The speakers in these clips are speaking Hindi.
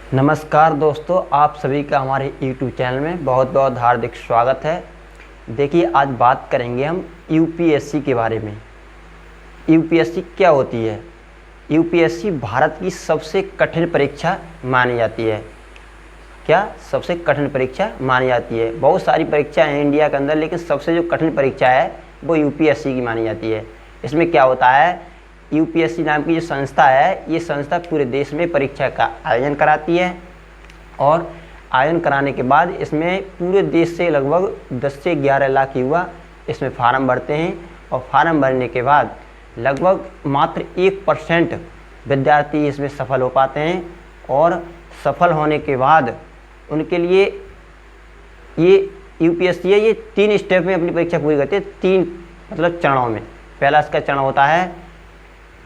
नमस्कार दोस्तों, आप सभी का हमारे YouTube चैनल में बहुत बहुत हार्दिक स्वागत है। देखिए, आज बात करेंगे हम यूपीएससी के बारे में। यूपीएससी क्या होती है? यूपीएससी भारत की सबसे कठिन परीक्षा मानी जाती है। क्या सबसे कठिन परीक्षा मानी जाती है? बहुत सारी परीक्षाएं हैं इंडिया के अंदर, लेकिन सबसे जो कठिन परीक्षा है वो यूपीएससी की मानी जाती है। इसमें क्या होता है, यूपीएससी नाम की जो संस्था है, ये संस्था पूरे देश में परीक्षा का आयोजन कराती है और आयोजन कराने के बाद इसमें पूरे देश से लगभग 10 से 11 लाख युवा इसमें फार्म भरते हैं और फार्म भरने के बाद लगभग मात्र 1% विद्यार्थी इसमें सफल हो पाते हैं। और सफल होने के बाद उनके लिए ये यूपीएससी है, ये 3 स्टेप में अपनी परीक्षा पूरी करती है। 3 मतलब चरणों में। पहला इसका चरण होता है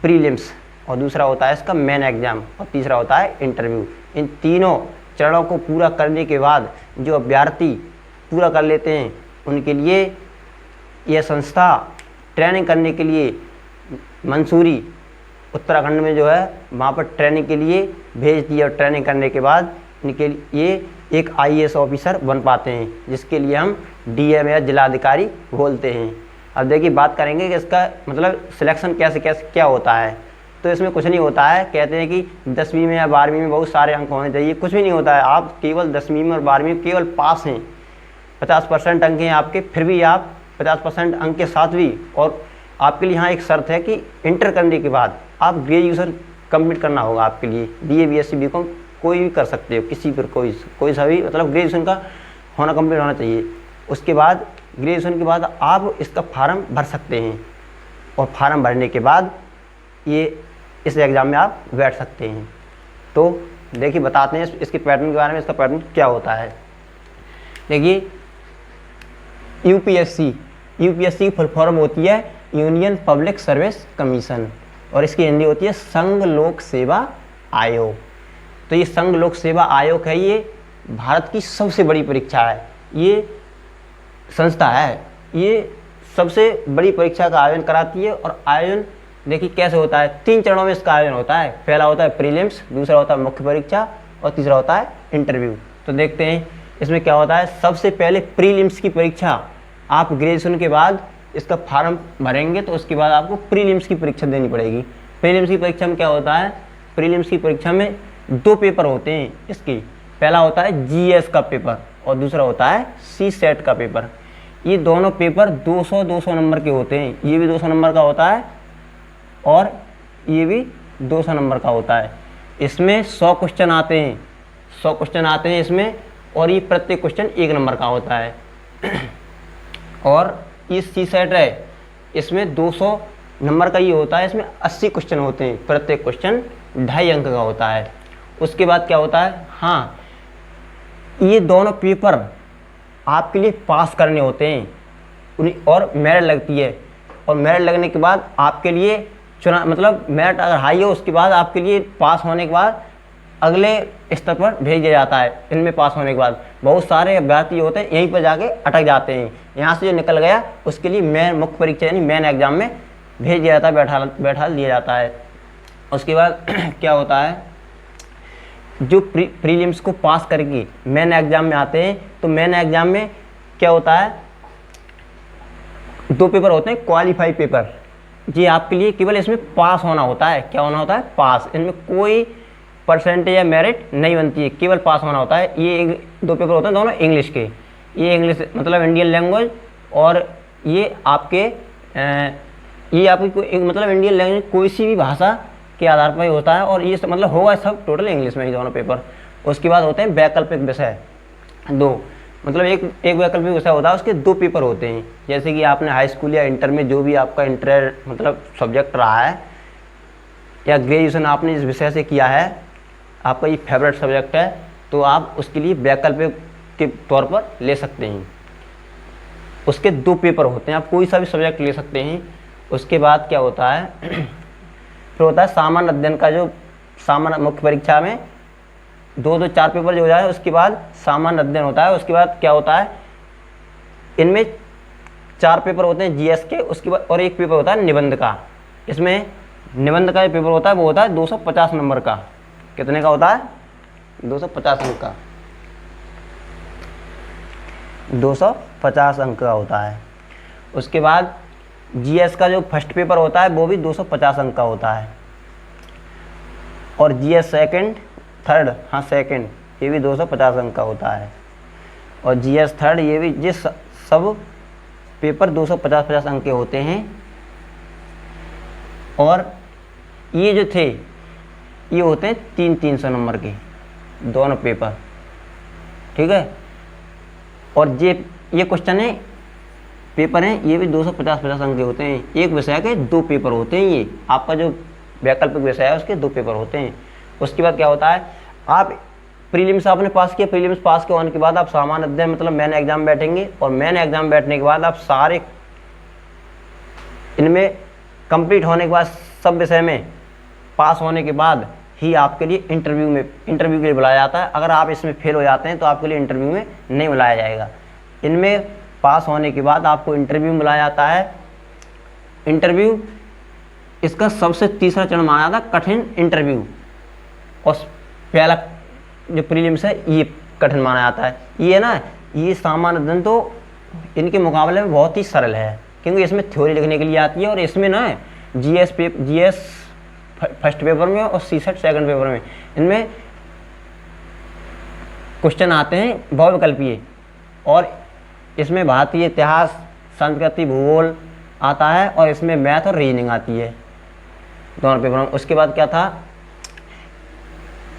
प्रीलिम्स, और दूसरा होता है इसका मेन एग्जाम, और तीसरा होता है इंटरव्यू। इन तीनों चरणों को पूरा करने के बाद जो अभ्यर्थी पूरा कर लेते हैं उनके लिए यह संस्था ट्रेनिंग करने के लिए मंसूरी उत्तराखंड में जो है वहाँ पर ट्रेनिंग के लिए भेजती है। और ट्रेनिंग करने के बाद इनके लिए एक आईएएस ऑफिसर बन पाते हैं, जिसके लिए हम डीएम या जिलाधिकारी बोलते हैं। अब देखिए, बात करेंगे कि इसका मतलब सिलेक्शन कैसे कैसे क्या होता है। तो इसमें कुछ नहीं होता है। कहते हैं कि 10वीं में या 12वीं में बहुत सारे अंक होने चाहिए, कुछ भी नहीं होता है। आप केवल 10वीं में और 12वीं में केवल पास हैं, 50% अंक हैं आपके, फिर भी आप 50% अंक के साथ भी, और आपके लिए यहाँ एक शर्त है कि इंटर करने के बाद आप ग्रेजुएशन कंप्लीट करना होगा आपके लिए। बीए, बीएससी, बीकॉम कोई भी कर सकते हो, किसी पर कोई सा भी, मतलब ग्रेजुएशन का होना कंप्लीट होना चाहिए। उसके बाद ग्रेजुएशन के बाद आप इसका फार्म भर सकते हैं, और फार्म भरने के बाद ये इस एग्ज़ाम में आप बैठ सकते हैं। तो देखिए, बताते हैं इसके पैटर्न के बारे में। इसका पैटर्न क्या होता है, देखिए। यूपीएससी की फुल फॉर्म होती है यूनियन पब्लिक सर्विस कमीशन, और इसकी हिंदी होती है संघ लोक सेवा आयोग। तो ये संघ लोक सेवा आयोग है, ये भारत की सबसे बड़ी परीक्षा है। ये संस्था है, ये सबसे बड़ी परीक्षा का आयोजन कराती है। और आयोजन देखिए कैसे होता है, 3 चरणों में इसका आयोजन होता है। पहला होता है प्रीलिम्स, दूसरा होता है मुख्य परीक्षा, और तीसरा होता है इंटरव्यू। तो देखते हैं इसमें क्या होता है। सबसे पहले प्रीलिम्स की परीक्षा, आप ग्रेजुएशन के बाद इसका फार्म भरेंगे तो उसके बाद आपको प्रीलिम्स की परीक्षा देनी पड़ेगी। प्रीलिम्स की परीक्षा में क्या होता है, प्रीलिम्स की परीक्षा में 2 पेपर होते हैं इसकी। पहला होता है जीएस का पेपर और दूसरा होता है सीसेट का पेपर। ये दोनों पेपर 200-200 नंबर के होते हैं। ये भी 200 नंबर का होता है और ये भी 200 नंबर का होता है। इसमें 100 क्वेश्चन आते हैं, 100 क्वेश्चन आते हैं इसमें, और ये प्रत्येक क्वेश्चन 1 नंबर का होता है। और ये सीसेट है, इसमें 200 नंबर का ये होता है। इसमें 80 क्वेश्चन होते हैं, प्रत्येक क्वेश्चन 2.5 अंक का होता है। उसके बाद क्या होता है, हाँ, ये दोनों पेपर आपके लिए पास करने होते हैं और मेरिट लगती है। और मेरिट लगने के बाद आपके लिए मतलब मेरिट अगर हाई हो, उसके बाद आपके लिए पास होने के बाद अगले स्तर पर भेज दिया जाता है। इनमें पास होने के बाद बहुत सारे अभ्यर्थी होते हैं यहीं पर जाके अटक जाते हैं। यहाँ से जो निकल गया उसके लिए मुख्य परीक्षा यानी मेन एग्जाम में भेज दिया जाता है, बैठा दिया जाता है। उसके बाद क्या होता है, जो प्रीलिम्स को पास करके मेन एग्जाम में आते हैं, तो मेन एग्जाम में क्या होता है, 2 पेपर होते हैं क्वालिफाई पेपर। जी आपके लिए केवल इसमें पास होना होता है। क्या होना होता है, पास। इनमें कोई परसेंटेज या मेरिट नहीं बनती है, केवल पास होना होता है। ये 2 पेपर होते हैं दोनों इंग्लिश के। ये इंग्लिश मतलब इंडियन लैंग्वेज, और ये आपके मतलब इंडियन लैंग्वेज कोई सी भी भाषा के आधार पर ही होता है। और ये मतलब होगा सब टोटल इंग्लिश में ही दोनों पेपर। उसके बाद होते हैं वैकल्पिक विषय 2, मतलब एक वैकल्पिक विषय होता है, उसके 2 पेपर होते हैं। जैसे कि आपने हाई स्कूल या इंटर में जो भी आपका इंटर मतलब सब्जेक्ट रहा है, या ग्रेजुएशन आपने इस विषय से किया है, आपका ये फेवरेट सब्जेक्ट है, तो आप उसके लिए वैकल्पिक के तौर पर ले सकते हैं। उसके 2 पेपर होते हैं, आप कोई सा भी सब्जेक्ट ले सकते हैं। उसके बाद क्या होता है, फिर होता है सामान्य अध्ययन का, जो सामान्य मुख्य परीक्षा में 2-4 पेपर जो हो जाए, उसके बाद सामान्य अध्ययन होता है। उसके बाद क्या होता है, इनमें 4 पेपर होते हैं जीएस के, उसके बाद और 1 पेपर होता है निबंध का। इसमें निबंध का जो पेपर होता है वो होता है 250 नंबर का। कितने का होता है? 250 अंक का, 250 अंक का होता है। उसके बाद जीएस का जो फर्स्ट पेपर होता है वो भी 250 अंक का होता है, और जीएस सेकंड थर्ड, हाँ सेकंड, ये भी 250 अंक का होता है, और जीएस थर्ड ये भी, जिस सब पेपर 250-50 अंक के होते हैं। और ये जो थे ये होते हैं 300-300 नंबर के दोनों पेपर, ठीक है। और ये क्वेश्चन है, पेपर हैं, ये भी 250-50 अंक के होते हैं। एक विषय के 2 पेपर होते हैं, ये आपका जो वैकल्पिक विषय है उसके 2 पेपर होते हैं। उसके बाद क्या होता है, आप प्रीलिम्स आपने पास किया, प्रीलिम्स पास के होने के बाद आप सामान्य अध्ययन मतलब मेन एग्जाम बैठेंगे, और मेन एग्जाम बैठने के बाद आप सारे इनमें कंप्लीट होने के बाद सब विषय में पास होने के बाद ही आपके लिए इंटरव्यू के लिए बुलाया जाता है। अगर आप इसमें फेल हो जाते हैं तो आपके लिए इंटरव्यू में नहीं बुलाया जाएगा। इनमें पास होने के बाद आपको इंटरव्यू बुलाया जाता है। इंटरव्यू इसका सबसे तीसरा चरण माना जाता है कठिन इंटरव्यू, और पहला जो प्रीलिम्स है ये कठिन माना जाता है। ये ना, ये सामान्य अध्ययन तो इनके मुकाबले में बहुत ही सरल है, क्योंकि इसमें थ्योरी लिखने के लिए आती है, और इसमें ना जीएस फर्स्ट पेपर में और सीसेट सेकंड पेपर में इनमें क्वेश्चन आते हैं बहुविकल्पीय, और इसमें भारतीय इतिहास, संस्कृति, भूगोल आता है, और इसमें मैथ और रीजनिंग आती है दोनों पेपर में। उसके बाद क्या था,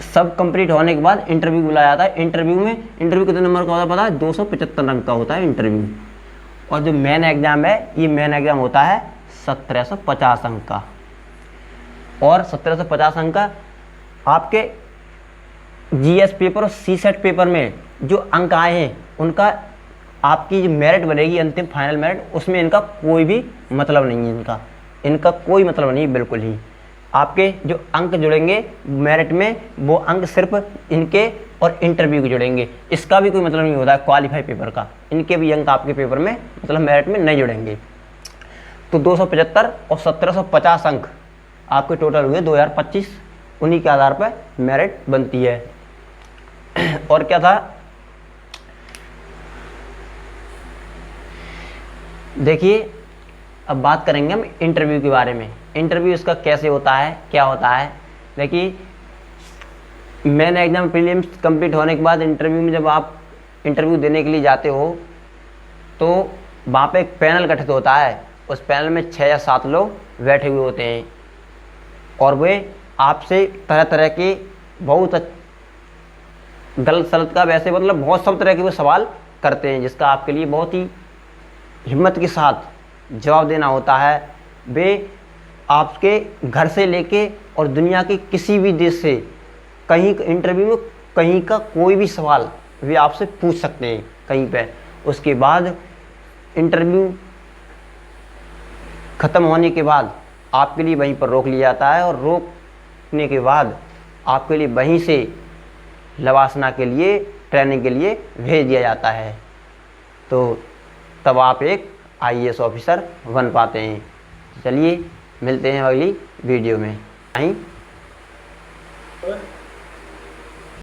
सब कंप्लीट होने के बाद इंटरव्यू बुलाया जाता है। इंटरव्यू कितने नंबर का होता है पता है, 275 अंक का होता है इंटरव्यू। और जो मेन एग्जाम है, ये मेन एग्जाम होता है 1750 अंक का, और 1750 अंक का आपके जीएस पेपर और सीसेट पेपर में जो अंक आए हैं उनका आपकी जो मेरिट बनेगी, अंतिम फाइनल मेरिट, उसमें इनका कोई भी मतलब नहीं है। इनका कोई मतलब नहीं है बिल्कुल ही। आपके जो अंक जुड़ेंगे मेरिट में, वो अंक सिर्फ इनके और इंटरव्यू के जुड़ेंगे, इसका भी कोई मतलब नहीं होता है क्वालिफाई पेपर का। इनके भी अंक आपके पेपर में मतलब मेरिट में नहीं जुड़ेंगे। तो 275 और 1750 अंक आपके टोटल हुए 2025, उन्हीं के आधार पर मेरिट बनती है। और क्या था, देखिए अब बात करेंगे हम इंटरव्यू के बारे में। इंटरव्यू इसका कैसे होता है, क्या होता है। देखिए मेन एग्जाम प्रीलिम्स कंप्लीट होने के बाद इंटरव्यू में जब आप इंटरव्यू देने के लिए जाते हो तो वहाँ पे एक पैनल गठित होता है। उस पैनल में 6 या 7 लोग बैठे हुए होते हैं, और वे आपसे तरह तरह के बहुत गलत सलत का, वैसे मतलब बहुत सब तरह के वो सवाल करते हैं, जिसका आपके लिए बहुत ही हिम्मत के साथ जवाब देना होता है। वे आपके घर से लेके और दुनिया के किसी भी देश से कहीं इंटरव्यू में कहीं का कोई भी सवाल वे आपसे पूछ सकते हैं कहीं पे। उसके बाद इंटरव्यू ख़त्म होने के बाद आपके लिए वहीं पर रोक लिया जाता है, और रोकने के बाद आपके लिए वहीं से लवासना के लिए, ट्रेनिंग के लिए भेज दिया जाता है। तो तब आप एक आईएएस ऑफिसर बन पाते हैं। चलिए मिलते हैं अगली वीडियो में।